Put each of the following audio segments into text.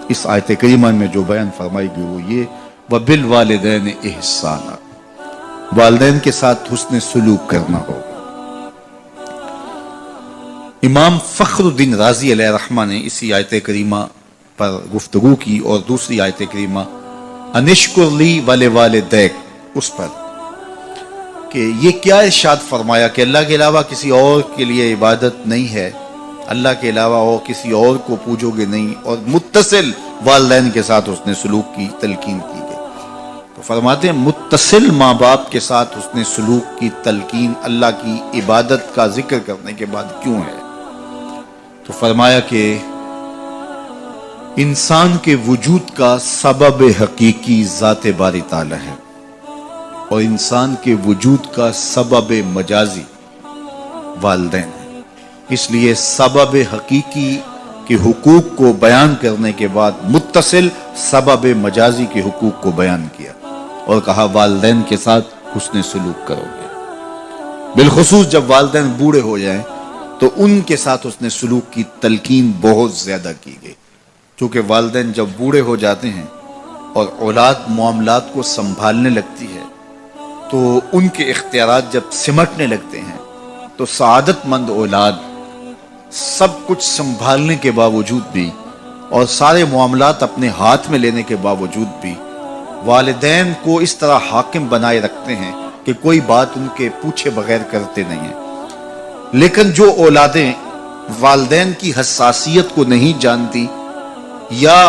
اس آیت کریمہ میں جو بیان فرمائی گئی وہ یہ وَبِالْوَالِدَيْنِ إِحْسَانًا، والدین کے ساتھ حسن سلوک کرنا ہوگا۔ امام فخر الدین رازی علیہ رحمہ نے اسی آیت کریمہ پر گفتگو کی اور دوسری آیت کریمہ انشکر لی وَلِوَالِدَيْک، اس پر کہ یہ کیا ارشاد فرمایا کہ اللہ کے علاوہ کسی اور کے لیے عبادت نہیں ہے، اللہ کے علاوہ اور کسی اور کو پوجو گے نہیں، اور متصل والدین کے ساتھ حسن سلوک کی تلقین کی گئی۔ تو فرماتے ہیں متصل ماں باپ کے ساتھ حسن سلوک کی تلقین اللہ کی عبادت کا ذکر کرنے کے بعد کیوں ہے؟ تو فرمایا کہ انسان کے وجود کا سبب حقیقی ذات باری تعالی ہے، اور انسان کے وجود کا سبب مجازی والدین ہے۔ اس لیے سبب حقیقی کے حقوق کو بیان کرنے کے بعد متصل سبب مجازی کے حقوق کو بیان کیا اور کہا والدین کے ساتھ حسن سلوک کرو گے۔ بالخصوص جب والدین بوڑھے ہو جائیں تو ان کے ساتھ حسن سلوک کی تلقین بہت زیادہ کی گئی، چونکہ والدین جب بوڑھے ہو جاتے ہیں اور اولاد معاملات کو سنبھالنے لگتی ہے تو ان کے اختیارات جب سمٹنے لگتے ہیں تو سعادت مند اولاد سب کچھ سنبھالنے کے باوجود بھی اور سارے معاملات اپنے ہاتھ میں لینے کے باوجود بھی والدین کو اس طرح حاکم بنائے رکھتے ہیں کہ کوئی بات ان کے پوچھے بغیر کرتے نہیں ہیں۔ لیکن جو اولادیں والدین کی حساسیت کو نہیں جانتی یا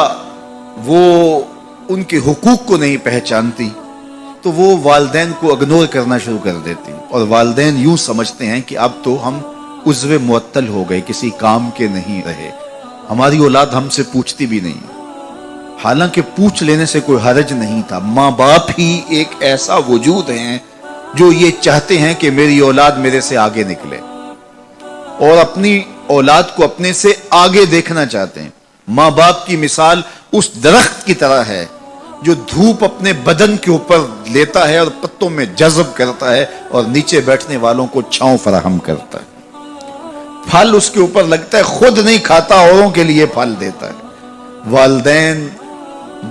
وہ ان کے حقوق کو نہیں پہچانتی تو وہ والدین کو اگنور کرنا شروع کر دیتی، اور والدین یوں سمجھتے ہیں کہ اب تو ہم عضو معطل ہو گئے، کسی کام کے نہیں رہے، ہماری اولاد ہم سے پوچھتی بھی نہیں، حالانکہ پوچھ لینے سے کوئی حرج نہیں تھا۔ ماں باپ ہی ایک ایسا وجود ہیں جو یہ چاہتے ہیں کہ میری اولاد میرے سے آگے نکلے اور اپنی اولاد کو اپنے سے آگے دیکھنا چاہتے ہیں۔ ماں باپ کی مثال اس درخت کی طرح ہے جو دھوپ اپنے بدن کے اوپر لیتا ہے اور پتوں میں جذب کرتا ہے اور نیچے بیٹھنے والوں کو چھاؤں فراہم کرتا ہے۔ پھل اس کے اوپر لگتا ہے، خود نہیں کھاتا، اوروں کے لیے پھل دیتا ہے۔ والدین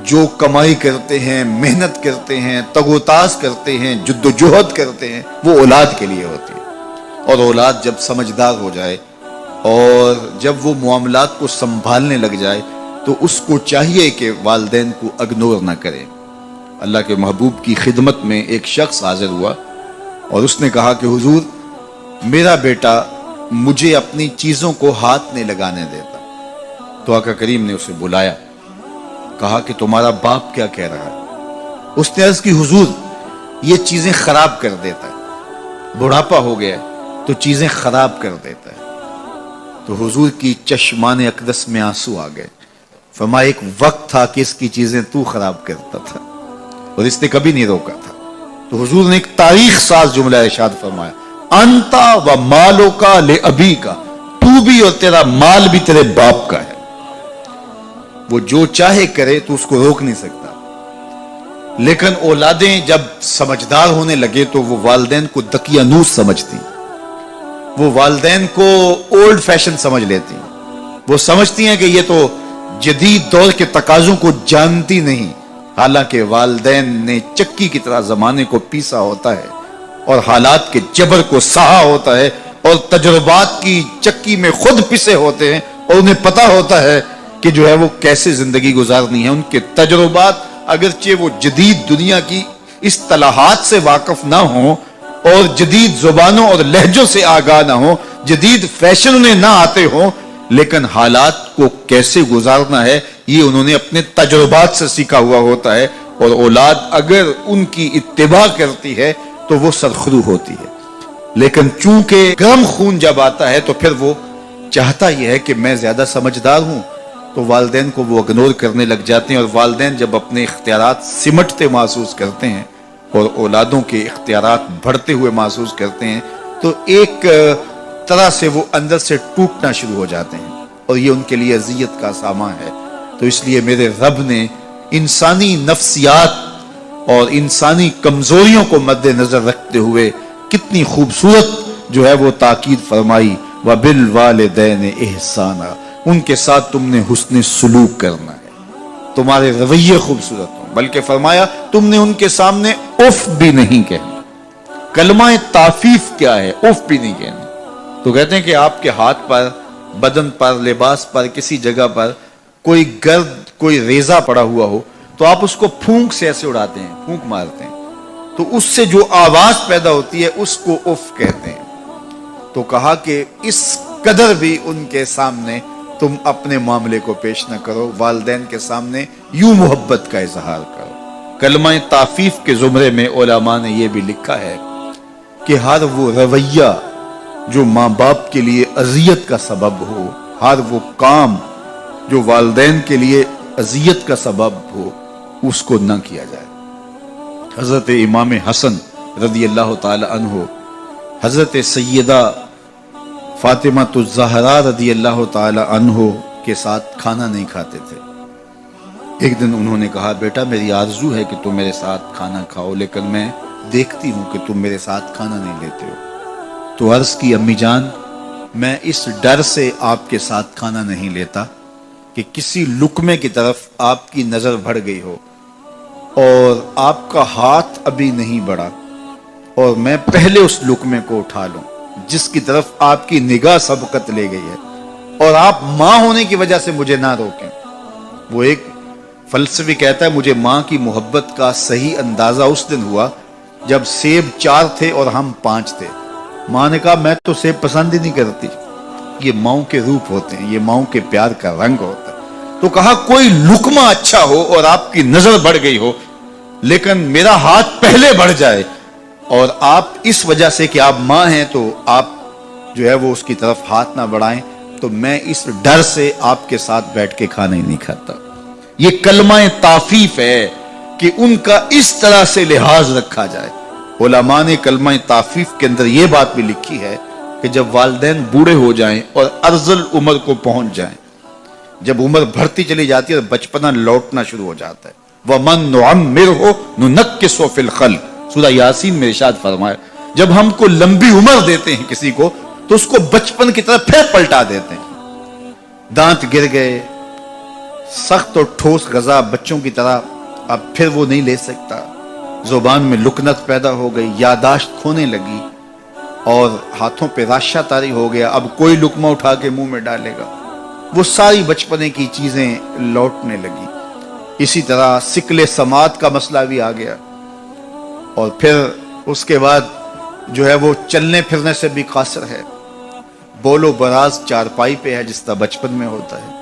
جو کمائی کرتے ہیں، محنت کرتے ہیں، تگوتاز کرتے ہیں، جد و جہد کرتے ہیں، وہ اولاد کے لیے ہوتی ہے، اور اولاد جب سمجھدار ہو جائے اور جب وہ معاملات کو سنبھالنے لگ جائے تو اس کو چاہیے کہ والدین کو اگنور نہ کرے۔ اللہ کے محبوب کی خدمت میں ایک شخص حاضر ہوا اور اس نے کہا کہ حضور میرا بیٹا مجھے اپنی چیزوں کو ہاتھ نہیں لگانے دیتا۔ تو آقا کریم نے اسے بلایا، کہا کہ تمہارا باپ کیا کہہ رہا ہے؟ اس نے عرض کی حضور یہ چیزیں خراب کر دیتا ہے، بڑھاپا ہو گیا تو چیزیں خراب کر دیتا ہے۔ تو حضور کی چشمان اقدس میں آنسو آ گئے، فرمایا ایک وقت تھا کہ اس کی چیزیں تو خراب کرتا تھا اور اس نے کبھی نہیں روکا تھا۔ تو حضور نے ایک تاریخ ساز جملہ ارشاد فرمایا، انتا و مالو کا لے ابی کا، تو بھی اور تیرا مال بھی تیرے باپ کا ہے، وہ جو چاہے کرے تو اس کو روک نہیں سکتا۔ لیکن اولادیں جب سمجھدار ہونے لگے تو وہ والدین کو دقیانوس سمجھتی، وہ والدین کو اولڈ فیشن سمجھ لیتی، وہ سمجھتی ہیں کہ یہ تو جدید دور کے تقاضوں کو جانتی نہیں، حالانکہ والدین نے چکی کی طرح زمانے کو پیسا ہوتا ہے اور حالات کے جبر کو سہا ہوتا ہے اور تجربات کی چکی میں خود پسے ہوتے ہیں اور انہیں پتا ہوتا ہے کہ جو ہے وہ کیسے زندگی گزارنی ہے۔ ان کے تجربات اگرچہ وہ جدید دنیا کی اصطلاحات سے واقف نہ ہوں اور جدید زبانوں اور لہجوں سے آگاہ نہ ہوں، جدید فیشن انہیں نہ آتے ہوں، لیکن حالات کو کیسے گزارنا ہے یہ انہوں نے اپنے تجربات سے سیکھا ہوا ہوتا ہے، اور اولاد اگر ان کی اتباع کرتی ہے تو وہ سرخرو ہوتی ہے۔ لیکن چونکہ گرم خون جب آتا ہے تو پھر وہ چاہتا یہ ہے کہ میں زیادہ سمجھدار ہوں، تو والدین کو وہ اگنور کرنے لگ جاتے ہیں، اور والدین جب اپنے اختیارات سمٹتے محسوس کرتے ہیں اور اولادوں کے اختیارات بڑھتے ہوئے محسوس کرتے ہیں تو ایک طرح سے وہ اندر سے ٹوٹنا شروع ہو جاتے ہیں، اور یہ ان کے لیے اذیت کا سامان ہے۔ تو اس لیے میرے رب نے انسانی نفسیات اور انسانی کمزوریوں کو مد نظر رکھتے ہوئے کتنی خوبصورت جو ہے وہ تاکید فرمائی، وَبِالْوَالِدَيْنِ إِحْسَانًا، ان کے ساتھ تم نے حسن سلوک کرنا ہے۔ تمہارے رویے خوبصورت ہوں، بلکہ فرمایا تم نے ان کے سامنے اف بھی نہیں کہنا۔ کلمہ تعفیف کیا ہے؟ اف بھی نہیں کہنا۔ تو کہتے ہیں کہ آپ کے ہاتھ پر، بدن پر، لباس پر، کسی جگہ پر کوئی گرد، کوئی ریزہ پڑا ہوا ہو تو آپ اس کو پھونک سے ایسے اڑاتے ہیں، پھونک مارتے ہیں، تو اس سے جو آواز پیدا ہوتی ہے اس کو اف کہتے ہیں۔ تو کہا کہ اس قدر بھی ان کے سامنے تم اپنے معاملے کو پیش نہ کرو، والدین کے سامنے یوں محبت کا اظہار کرو۔ کلمہ تعفیف کے زمرے میں علماء نے یہ بھی لکھا ہے کہ ہر وہ رویہ جو ماں باپ کے لیے اذیت کا سبب ہو، ہر وہ کام جو والدین کے لیے اذیت کا سبب ہو، اس کو نہ کیا جائے۔ حضرت امام حسن رضی اللہ تعالی عنہ حضرت سیدہ فاطمہ الزہرا رضی اللہ تعالی عنہ کے ساتھ کھانا نہیں کھاتے تھے۔ ایک دن انہوں نے کہا بیٹا میری آرزو ہے کہ تم میرے ساتھ کھانا کھاؤ، لیکن میں دیکھتی ہوں کہ تم میرے ساتھ کھانا نہیں لیتے ہو۔ تو عرض کی امی جان میں اس ڈر سے آپ کے ساتھ کھانا نہیں لیتا کہ کسی لقمے کی طرف آپ کی نظر بڑھ گئی ہو اور آپ کا ہاتھ ابھی نہیں بڑھا اور میں پہلے اس لقمے کو اٹھا لوں جس کی طرف آپ کی نگاہ سبقت لے گئی ہے، اور آپ ماں ہونے کی وجہ سے مجھے نہ روکیں۔ وہ ایک فلسفی کہتا ہے مجھے ماں کی محبت کا صحیح اندازہ اس دن ہوا جب سیب 4 تھے اور ہم 5 تھے۔ ماں نے کہا میں تو سیب پسند ہی نہیں کرتی، یہ ماؤں کے روپ ہوتے ہیں، یہ ماؤں کے پیار کا رنگ ہوتا ہے۔ تو کہا کوئی لقمہ اچھا ہو اور آپ کی نظر بڑھ گئی ہو لیکن میرا ہاتھ پہلے بڑھ جائے، اور آپ اس وجہ سے کہ آپ ماں ہیں تو آپ جو ہے وہ اس کی طرف ہاتھ نہ بڑھائیں، تو میں اس ڈر سے آپ کے ساتھ بیٹھ کے کھانا ہی نہیں کھاتا۔ یہ کلمہ تعفیف ہے کہ ان کا اس طرح سے لحاظ رکھا جائے۔ علماء نے کلمہ تعفیف کے اندر یہ بات بھی لکھی ہے کہ جب والدین بوڑھے ہو جائیں اور ارذل عمر کو پہنچ جائیں، جب عمر بڑھتی چلی جاتی ہے بچپنا لوٹنا شروع ہو جاتا ہے، وَمَن نُعَمِّرْهُ نُنَكِّسُهُ فِي الْخَلْقِ، سورہ یاسین میں ارشاد فرمایا جب ہم کو لمبی عمر دیتے ہیں کسی کو تو اس کو بچپن کی طرف پھر پلٹا دیتے ہیں۔ دانت گر گئے، سخت اور ٹھوس غذا بچوں کی طرح اب پھر وہ نہیں لے سکتا، زبان میں لکنت پیدا ہو گئی، یاداشت کھونے لگی اور ہاتھوں پہ راشہ طاری ہو گیا، اب کوئی لقمہ اٹھا کے منہ میں ڈالے گا، وہ ساری بچپنے کی چیزیں لوٹنے لگی۔ اسی طرح سکل سماعت کا مسئلہ بھی آ گیا، اور پھر اس کے بعد جو ہے وہ چلنے پھرنے سے بھی قاصر ہے، بول و براز چارپائی پہ ہے جس طرح بچپن میں ہوتا ہے۔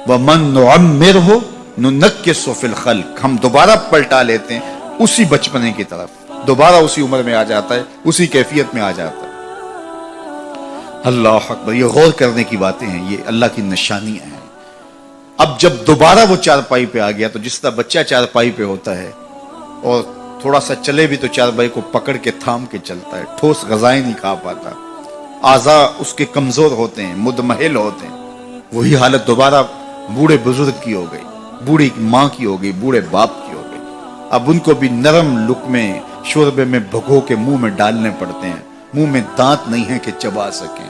وَمَن نُعَمِّرْهُ نُنَكِّسُهُ فِي الْخَلْقِ، ہم دوبارہ پلٹا لیتے ہیں اسی بچپنے کی طرف، دوبارہ اسی عمر میں آ جاتا ہے، اسی کیفیت میں آ جاتا ہے۔ اللہ اکبر، یہ غور کرنے کی باتیں ہیں، یہ اللہ کی نشانیاں ہیں۔ اب جب دوبارہ وہ چارپائی پہ آ گیا تو جس طرح بچہ چارپائی پہ ہوتا ہے اور تھوڑا سا چلے بھی تو چارپائی کو پکڑ کے تھام کے چلتا ہے، ٹھوس غذائیں نہیں کھا پاتا، اعضاء اس کے کمزور ہوتے ہیں، مدمحل ہوتے ہیں، وہی حالت دوبارہ بوڑھے بزرگ کی ہو گئی، بوڑھی ماں کی ہو گئی، بوڑھے باپ کی ہو گئی۔ اب ان کو بھی نرم لقمے شوربے میں بھگو کے منہ میں ڈالنے پڑتے ہیں، منہ میں دانت نہیں ہے کہ چبا سکیں۔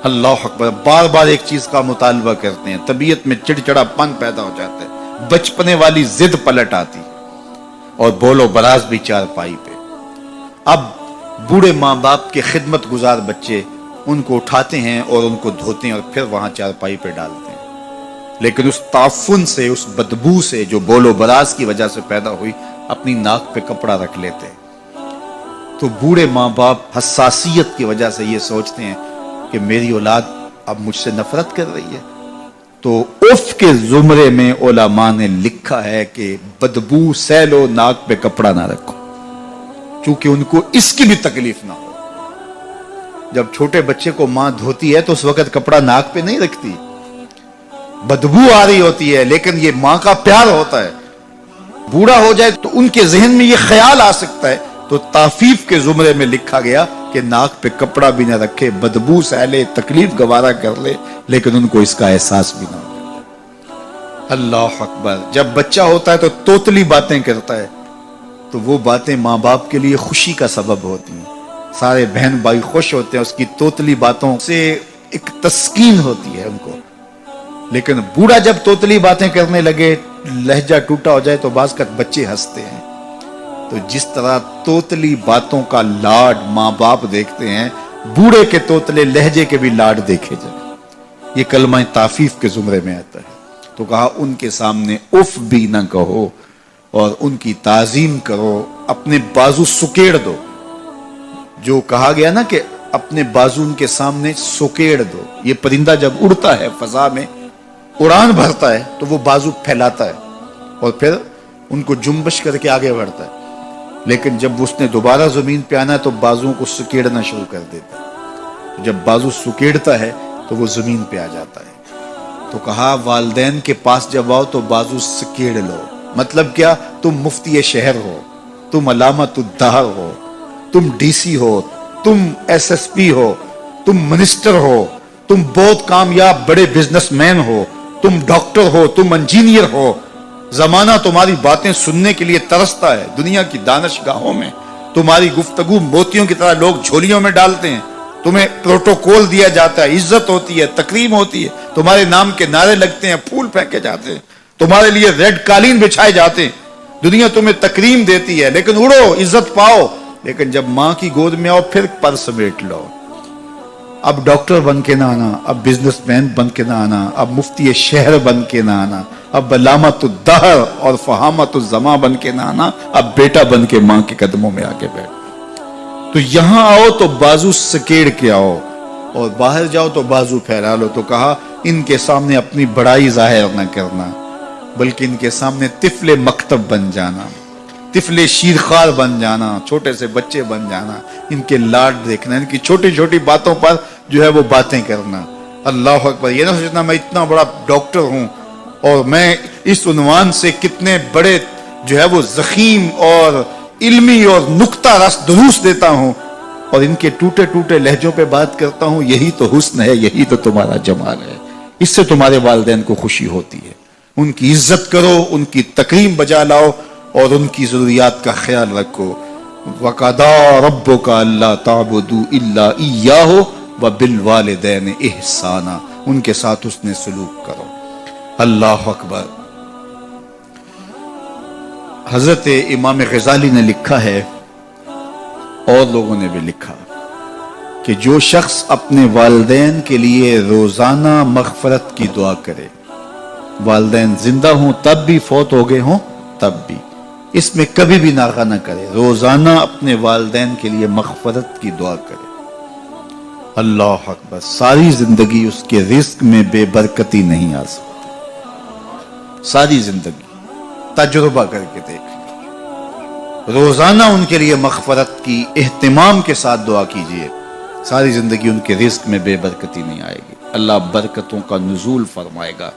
اللہ اکبر، بار بار ایک چیز کا مطالبہ کرتے ہیں، طبیعت میں چڑچڑا پن پیدا ہو جاتا ہے، بچپنے والی ضد پلٹ آتی اور بولو براز بھی چارپائی پہ۔ اب بوڑھے ماں باپ کے خدمت گزار بچے ان کو اٹھاتے ہیں اور ان کو دھوتے ہیں اور پھر وہاں چارپائی پہ ڈالتے ہیں، لیکن اس تعفن سے، اس بدبو سے جو بول و براز کی وجہ سے پیدا ہوئی، اپنی ناک پہ کپڑا رکھ لیتے ہیں۔ تو بوڑھے ماں باپ حساسیت کی وجہ سے یہ سوچتے ہیں کہ میری اولاد اب مجھ سے نفرت کر رہی ہے، تو اف کے زمرے میں علماء نے لکھا ہے کہ بدبو سہ لو، ناک پہ کپڑا نہ رکھو، چونکہ ان کو اس کی بھی تکلیف نہ ہو۔ جب چھوٹے بچے کو ماں دھوتی ہے تو اس وقت کپڑا ناک پہ نہیں رکھتی، بدبو آ رہی ہوتی ہے، لیکن یہ ماں کا پیار ہوتا ہے۔ بوڑھا ہو جائے تو ان کے ذہن میں یہ خیال آ سکتا ہے، تو تعفیف کے زمرے میں لکھا گیا کہ ناک پہ کپڑا بھی نہ رکھے، بدبو سہ لے، تکلیف گوارا کر لے، لیکن ان کو اس کا احساس بھی نہ ہو۔ اللہ اکبر، جب بچہ ہوتا ہے تو توتلی باتیں کرتا ہے، تو وہ باتیں ماں باپ کے لیے خوشی کا سبب ہوتی ہیں، سارے بہن بھائی خوش ہوتے ہیں، اس کی توتلی باتوں سے ایک تسکین ہوتی ہے ان کو۔ لیکن بوڑھا جب توتلی باتیں کرنے لگے، لہجہ ٹوٹا ہو جائے تو بعض کا بچے ہنستے ہیں. تو جس طرح توتلی باتوں کا لاڈ ماں باپ دیکھتے ہیں، بوڑھے کے توتلے لہجے کے بھی لاڈ دیکھے جائیں. یہ کلمہ تعفیف کے زمرے میں آتا ہے. تو کہا ان کے سامنے اف بھی نہ کہو اور ان کی تعظیم کرو، اپنے بازو سکیڑ دو. جو کہا گیا نا کہ اپنے بازو ان کے سامنے سکیڑ دو، یہ پرندہ جب اڑتا ہے فضا میں اڑان بھرتا ہے تو وہ بازو پھیلاتا ہے اور پھر ان کو جنبش کر کے آگے بڑھتا ہے. لیکن جب اس نے دوبارہ زمین پہ آنا ہے تو بازوؤں کو سکیڑنا شروع کر دیتا ہے. جب بازو سکیڑتا ہے تو وہ زمین پہ آ جاتا ہے. تو کہا والدین کے پاس جب آؤ تو بازو سکیڑ لو. مطلب کیا؟ تم مفتی شہر ہو، تم علامت الدہر ہو، تم ڈی سی ہو، تم ایس ایس پی ہو، تم منسٹر ہو، تم بہت کامیاب بڑے بزنس مین ہو، تم ڈاکٹر ہو، تم انجینئر ہو. زمانہ تمہاری باتیں سننے کے لیے ترستا ہے. دنیا کی دانش گاہوں میں تمہاری گفتگو موتیوں کی طرح لوگ جھولیوں میں ڈالتے ہیں. تمہیں پروٹوکول دیا جاتا ہے، عزت ہوتی ہے، تکریم ہوتی ہے، تمہارے نام کے نعرے لگتے ہیں، پھول پھینکے جاتے ہیں، تمہارے لیے ریڈ قالین بچھائے جاتے ہیں. دنیا تمہیں تکریم دیتی ہے، لیکن اڑو، عزت پاؤ. لیکن جب ماں کی گود میں آؤ پھر پر سمیٹ لو. اب ڈاکٹر بن کے نہ آنا، اب بزنس مین بن کے نہ آنا، اب مفتی شہر بن کے نہ آنا، اب علامت الدہر اور فہامت الزماں بن کے نہ آنا، اب بیٹا بن کے ماں کے قدموں میں آگے بیٹھ. تو یہاں آؤ تو بازو سکیڑ کے آؤ اور باہر جاؤ تو بازو پھیلا لو. تو کہا ان کے سامنے اپنی بڑائی ظاہر نہ کرنا، بلکہ ان کے سامنے طفل مکتب بن جانا، طفل شیرخوار بن جانا، چھوٹے سے بچے بن جانا، ان کے لاڈ دیکھنا، ان کی چھوٹی چھوٹی باتوں پر جو ہے وہ باتیں کرنا. اللہ اکبر. یہ نہ سوچنا میں اتنا بڑا ڈاکٹر ہوں اور میں اس عنوان سے کتنے بڑے جو ہے وہ ضخیم اور علمی اور نکتہ رس دروس دیتا ہوں اور ان کے ٹوٹے ٹوٹے لہجوں پہ بات کرتا ہوں. یہی تو حسن ہے، یہی تو تمہارا جمال ہے. اس سے تمہارے والدین کو خوشی ہوتی ہے. ان کی عزت کرو، ان کی تکریم بجا لاؤ اور ان کی ضروریات کا خیال رکھو. وَقَضَىٰ رَبُّكَ أَلَّا تَعْبُدُوا إِلَّا إِيَّاهُ وَبِالْوَالِدَيْنِ إِحْسَانًا. ان کے ساتھ حسن سلوک کرو. اللہ اکبر. حضرت امام غزالی نے لکھا ہے اور لوگوں نے بھی لکھا کہ جو شخص اپنے والدین کے لیے روزانہ مغفرت کی دعا کرے، والدین زندہ ہوں تب بھی، فوت ہو گئے ہوں تب بھی، اس میں کبھی بھی ناغہ نہ کرے، روزانہ اپنے والدین کے لیے مغفرت کی دعا کرے، اللہ اکبر، ساری زندگی اس کے رزق میں بے برکتی نہیں آ سکتی. ساری زندگی تجربہ کر کے دیکھ، روزانہ ان کے لیے مغفرت کی اہتمام کے ساتھ دعا کیجئے، ساری زندگی ان کے رزق میں بے برکتی نہیں آئے گی. اللہ برکتوں کا نزول فرمائے گا.